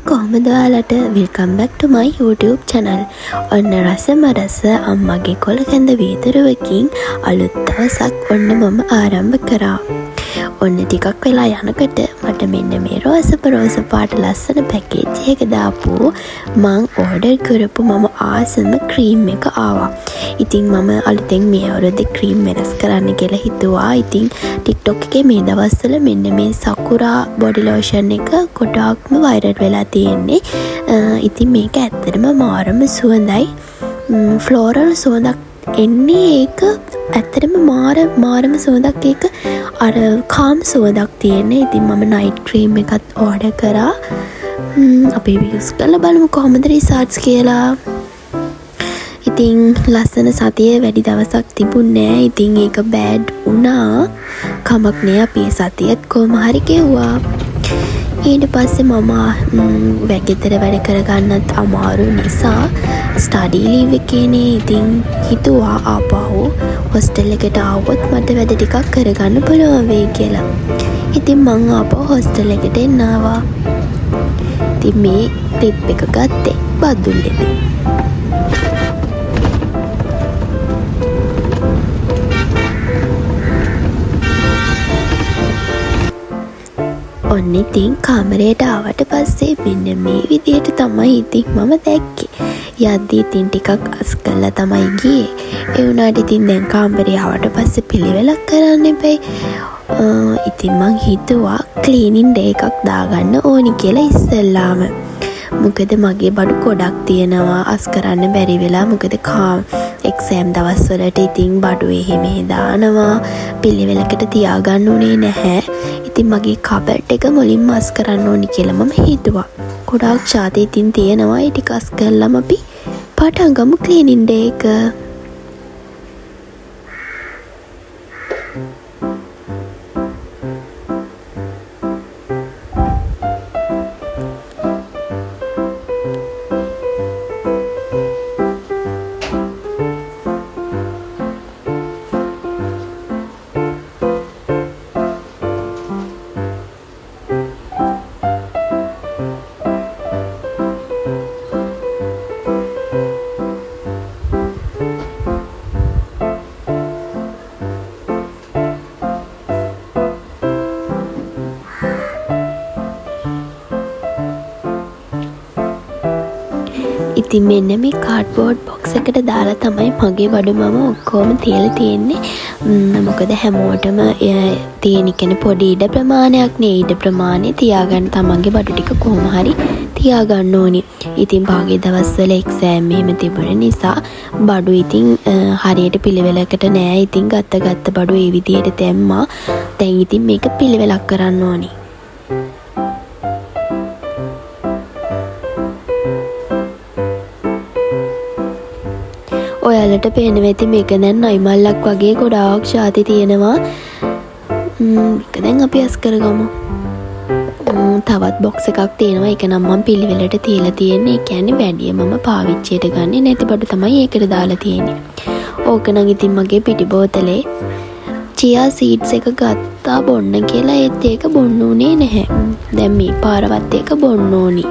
කොහොමද ඔයාලට welcome back ටු මයි YouTube channel. ඔන්න රසම රස අම්මගේ කොළ කැඳ වීදුරුවකින් අලුත් දවසක් ඔන්න මම ආරම්භ කරා. ඔන්න ටිකක් වෙලා යනකොට මට මෙන්න මේ රෝස පාට ලස්සන පැකේජ් එක දාපු මං ඕඩර් කරපු මම ආසම ක්‍රීම් එක ආවා. ඉතින් මම අලුතෙන් මේ අවුරුද්දේ ක්‍රීම් වෙනස් කරන්න කියලා හිතුවා. ඉතින් TikTok එකේ මේ දවස්වල මෙන්න මේ සකුරා බොඩි ලෝෂන් එක ගොඩාක්ම වෛරල් වෙලා තියෙන්නේ. ඉතින් මේක ඇත්තටම මාරම සුවඳයි. ෆ්ලෝරල් සුවඳක් එන්නේ ඒක ඇත්තටම මාරම සුවඳක් ඒක අර කාම් සුවඳක් තියෙන්නේ. ඉතින් මම නයිට් ක්‍රීම් එකත් ඕඩර් කරා. අපි යූස් කරලා බලමු කොහොමද රිසල්ට්ස් කියලා. ඉතින් ලස්සන සතිය වැඩි දවසක් තිබුණේ නැහැ. ඉතින් ඒක බෑඩ් වුණා. කමක් නෑ අපි සතියත් කොහොම හරි ගෙව්වා. ඊට පස්සේ මම ගෙදර වැඩ කරගන්නත් අමාරු නිසා ස්ටඩි ලීව් එකේනේ. ඉතින් හිතුවා ආපහු හොස්ටල් එකට ආවොත් මට වැඩ ටිකක් කරගන්න පුළුවන් වෙයි කියලා. ඉතින් මං ආපහු හොස්ටල් එකට එන්න ආවා. ඉතින් මේ ක්ලිප් එක ගත්තේ බදුල්ලේදී. ඔන්න ඉතින් කාමරයට ආවට පස්සේ මෙන්න මේ විදියට තමයි ඉතින් මම දැක්කේ. යද්දී ඉතින් ටිකක් අස් කළා තමයි ගියේ. ඒ වුණාට ඉතින් දැන් කාමරේ ආවට පස්සේ පිළිවෙලක් කරන්න එපයි. ඉතින් මං හිතුවා ක්ලීනින් ඩේ එකක් දාගන්න ඕනි කියලා ඉස්සෙල්ලාම. මොකද මගේ බඩු ගොඩක් තියෙනවා අස් කරන්න බැරි වෙලා. මොකද එක්සෑම් දවස්වලට ඉතින් බඩු එහෙම දානවා. පිළිවෙලකට තියාගන්න උනේ නැහැ. ඉතින් මගේ කබඩ් එක මුලින්ම අස් කරන්න ඕනි කියලා මම හිතුවා. ගොඩාක් ඡාති ඉතින් තියෙනවා. ඒ ටික අස් කරලම අපි පටන් ගමු ක්ලීනින් ඩේ එක. ඉතින් මෙන්න මේ කාඩ්බෝඩ් බොක්ස් එකට දාලා තමයි මගේ බඩු මම ඔක්කොම තියලා තියෙන්නේ. මොකද හැමෝටම තියෙන කෙන පොඩි ඉඩ ප්‍රමාණයක් නේ. ඉඩ ප්‍රමාණය තියාගන්න තමන්ගේ බඩු ටික කොහොම හරි තියාගන්න ඕනි. ඉතින් භාගයේ දවස්වල එක්සෑම් එහෙම තිබුණ නිසා බඩු ඉතින් හරියට පිළිවෙලකට නෑ. ඉතින් ගත්ත බඩු ඒ විදියට දැම්මා. දැන් ඉතින් මේක පිළිවෙලක් කරන්න ඕනි. ඔයාලට පේනවා ඇති මේක දැන් නයි මල්ලක් වගේ ගොඩාක් ඡාති තියෙනවා. මේක දැන් අපි අස් කරගමු. තවත් බොක්ස් එකක් තියෙනවා. ඒක නම් මම පිළිවෙලට තියලා තියෙන්නේ. ඒ කියන්නේ වැඩිය මම පාවිච්චියට ගන්නේ නැති බඩු තමයි ඒකට දාලා තියෙන්නේ. ඕක නම් ඉතින් මගේ පිටි බෝතලේ චියා සීඩ්ස් එක ගත්තා බොන්න කියලා. ඒත් ඒක බොන්න උනේ නැහැ. දැන් මේ පාරවත් ඒක බොන්න ඕනි.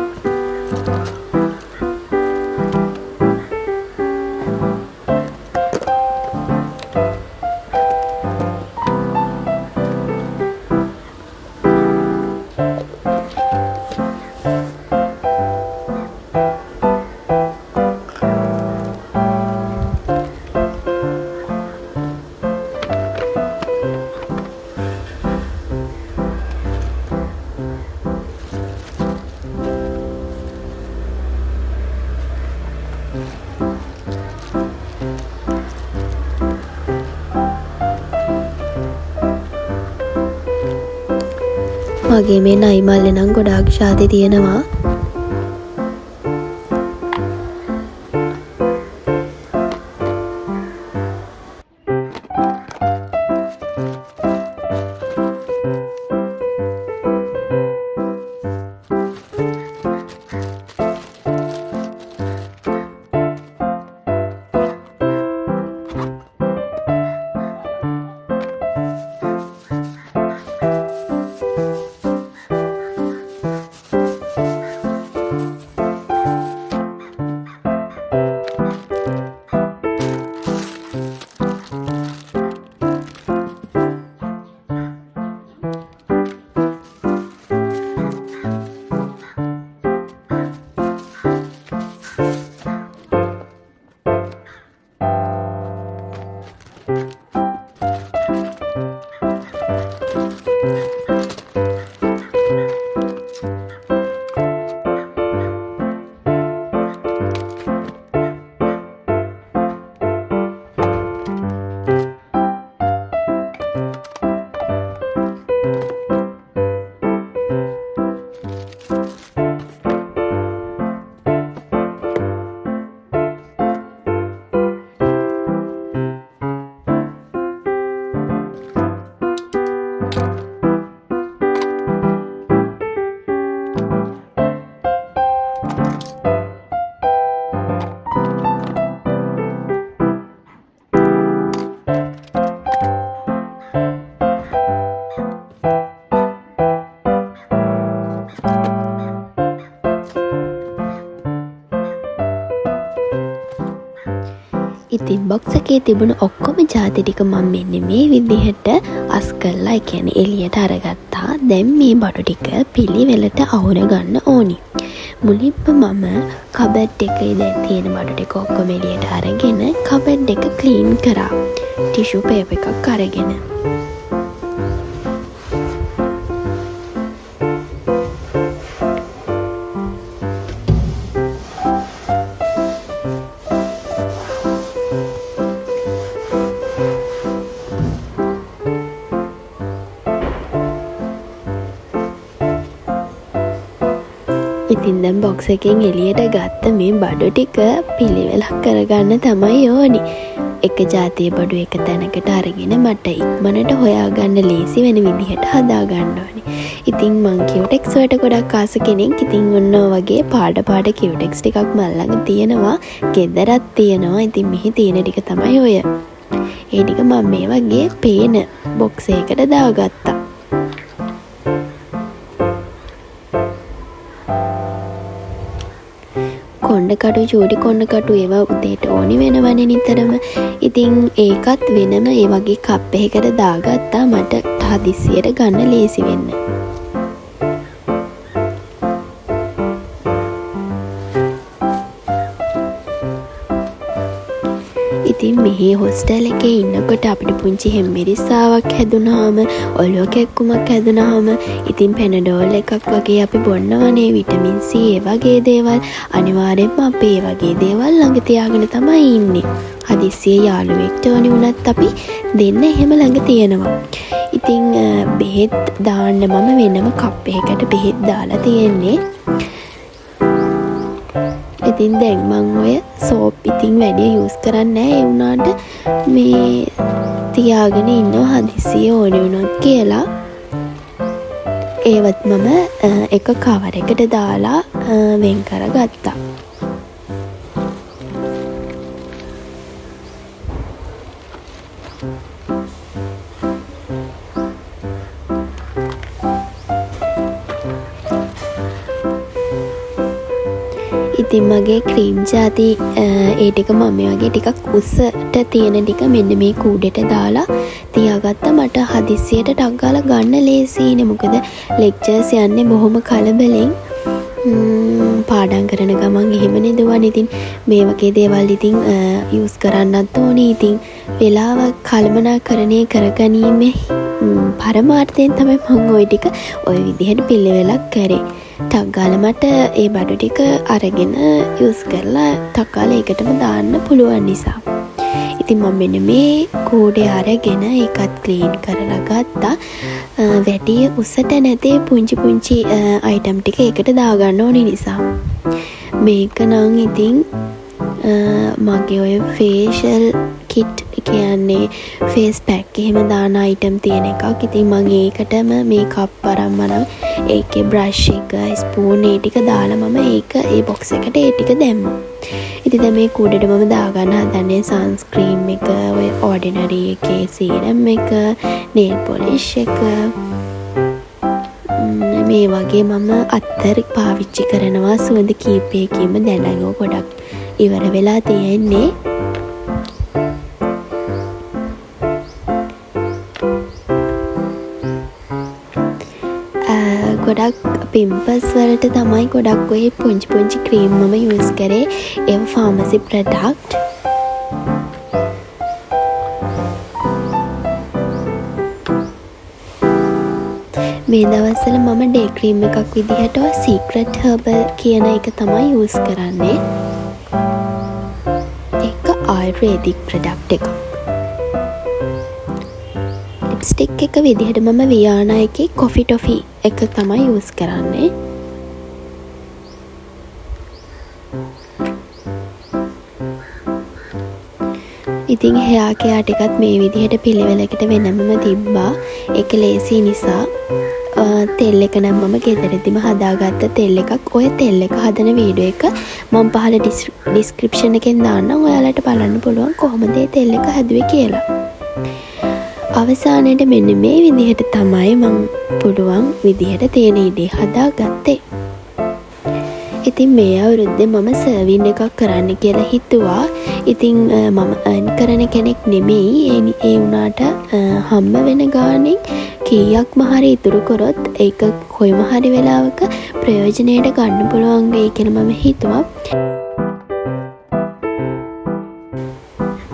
මගේ මේ නයි මල්ලේ නම් ගොඩාක් ඡාති තියෙනවා. බොක්ස් එකේ තිබුණු ඔක්කොම ජාති ටික මම මෙන්න මේ විදිහට අස් කරලා, ඒ කියන්නේ එළියට අරගත්තා. දැන් මේ බඩු ටික පිළිවෙලට අහුර ගන්න ඕනි. මුලින්ම මම කබඩ් එකේ දැන් තියෙන බඩු ටික ඔක්කොම එළියට අරගෙන කබඩ් එක ක්ලීන් කරා. ටිෂු පේපර් එකක් අරගෙන. ඉතින් දැන් බොක්ස් එකෙන් එළියට ගත්ත මේ බඩු ටික පිළිවෙලක් කරගන්න තමයි ඕනි. එක ජාතිය බඩු එක තැනකට අරගෙන මට ඉක්මනට හොයාගන්න ලේසි වෙන විදිහට හදාගන්න ඕනි. ඉතින් මං කියුටෙක්ස් වලට ගොඩක් ආස කෙනෙක්. ඉතින් ඔන්න වගේ පාඩ කියුටෙක්ස් ටිකක් මල් ළඟ තියෙනවා. ගෙදරත් තියෙනවා. ඉතින් මෙහි තියෙන ටික තමයි ඔය. ඒ ටික මම මේ වගේ පේන බොක්ස් එකකට දාගත්තා. කොණ්ඩකටු, චූටි කොණ්ඩකටු ඒවා උදේට ඕනි වෙනවනේ නිතරම. ඉතින් ඒකත් වෙනම ඒ වගේ කප් එකකට දාගත්තා මට හදිස්සියට ගන්න ලේසි වෙන්න. ඉතින් මෙහි හොස්ටල් එකේ ඉන්නකොට අපිට පුංචි හෙම්බිරිස්සාවක් හැදුනහම, ඔලුව කැක්කුමක් හැදුනහම ඉතින් පැනඩෝල් එකක් වගේ අපි බොන්නවනේ, විටමින් C ඒ වගේ දේවල්. අනිවාර්යෙන්ම අපි ඒ වගේ දේවල් ළඟ තියාගෙන තමයි ඉන්නේ. හදිස්සියේ යාළුවෙක්ට ඕනි වුණත් අපි දෙන්න එහෙම ළඟ තියෙනවා. ඉතින් බෙහෙත් දාන්න මම වෙනම කප් එකකට බෙහෙත් දාලා තියෙන්නේ. ඉතින් දැන් මං ඔය සෝප් ඉතින් වැඩි යූස් කරන්නේ නැහැ. ඒ වුණාට මේ තියාගෙන ඉන්නවා හදිස්සියේ ඕනේ වුණොත් කියලා. ඒවත් මම එක කවර් එකට දාලා වෙන් කරගත්තා. ඉතින් මගේ ක්‍රීම් ජාති ඒ ටික මම මේ වගේ ටිකක් උස්සට තියෙන ටික මෙන්න මේ කූඩෙට දාලා තියාගත්තා. මට හදිස්සියට ටක් ගාලා ගන්න ලේසියිනේ. මොකද ලෙක්චර්ස් යන්නේ බොහොම කලබලෙන්. පාඩම් කරන ගමන් එහෙමනේ දුවන්නේ. ඉතින් මේ වගේ දේවල් ඉතින් යූස් කරන්නත් ඕනේ. ඉතින් වෙලාව කළමනාකරණය කරගැනීමේ පරමාර්ථයෙන් තමයි මම ওই ටික ওই විදිහට පිළිවෙලක් කරේ. ටක් ගාලා මට ඒ බඩු ටික අරගෙන යූස් කරලා ටක් ගාලා ඒකටම දාන්න පුළුවන් නිසා. ඉතින් මම මෙන්න මේ කූඩේ අරගෙන ඒකත් ක්ලීන් කරලා ගත්තා. වැඩි උසට නැතේ පුංචි අයිටම් ටික ඒකට දාගන්න ඕනි නිසා. මේක නම් ඉතින් මගේ ඔය ෆේෂල් කිට් කියන්නේ ෆේස් පැක් එහෙම දාන අයිටම් තියෙන එකක්. ඉතින් මම ඒකටම මේ කප් අරන් මම ඒකේ බ්‍රෂ් එක, ස්පූන් ඒ ටික දාලා මම ඒක ඒ බොක්ස් එකට ඒ ටික දැම්මා. ඉතින් දැන් මේ කූඩේට මම දාගන්න හදන්නේ සන්ස්ක්‍රීම් එක, ඔය ඔඩිනරි එකේ සීරම් එක, නේල් පොලිෂ් එක. මේ වගේ මම අත්තර පාවිච්චි කරනවා. සුවඳ කීපයකින්ම දැන් ගොඩක් ඉවර වෙලා තියෙන්නේ. ගොඩක් පිම්පල්ස් වලට තමයි ගොඩක් ඔය පුංචි ක්‍රීම් මම යූස් කරේ. ඒව ෆාමසි ප්‍රොඩක්ට්. මේ දවස්වල මම ඩේ ක්‍රීම් එකක් විදිහට සීක්‍රට් හර්බල් කියන එක තමයි යූස් කරන්නේ. ඒක ආයුර්වේදික් ප්‍රොඩක්ට් එකක්. ලිප්ස්ටික් එක විදිහට මම වියානා එකේ කොෆි ටොෆි එක තමයි යූස් කරන්නේ. ඉතින් හෙයා කෙයා ටිකත් මේ විදිහට පිළිවෙලකට වෙනමම තිබ්බා. ඒක ලේසි නිසා තෙල් එක නම් මම ගෙදරදිම හදාගත්ත තෙල් එකක්. ඔය තෙල් එක හදන වීඩියෝ එක මම පහළ ඩිස්ක්‍රිප්ෂන් එකෙන් දාන්නම්. ඔයාලට බලන්න පුළුවන් කොහොමද ඒ තෙල් එක හැදුවේ කියලා. අවසානයේ මෙන්න මේ විදිහට තමයි මම පුළුවන් විදිහට තියෙන ඉඩේ හදාගත්තේ. ඉතින් මේ අවුරුද්දේ මම සර්වින් එකක් කරන්න කියලා හිතුවා. ඉතින් මම අර්න් කරන කෙනෙක් නෙමෙයි. ඒ වුණාට හම්බ වෙන ගානෙන් කීයක්ම හරි ඉතුරු කරොත් ඒක කොයිම හරි වෙලාවක ප්‍රයෝජනයට ගන්න පුළුවන් වෙයි කියලා මම හිතුවා.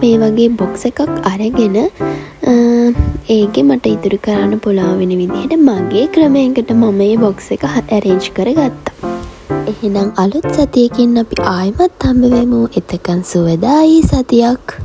මේ වගේ බොක්ස් එකක් අරගෙන ඒකේ මට ඉතුරු කරන්න පුළුවන් වෙන විදිහට මගේ ක්‍රමයකට මම මේ බොක්ස් එක arrange කරගත්තා. එහෙනම් අලුත් සතියකින් අපි ආයෙමත් හම්බ වෙමු. එතකන් සුවදායි සතියක්.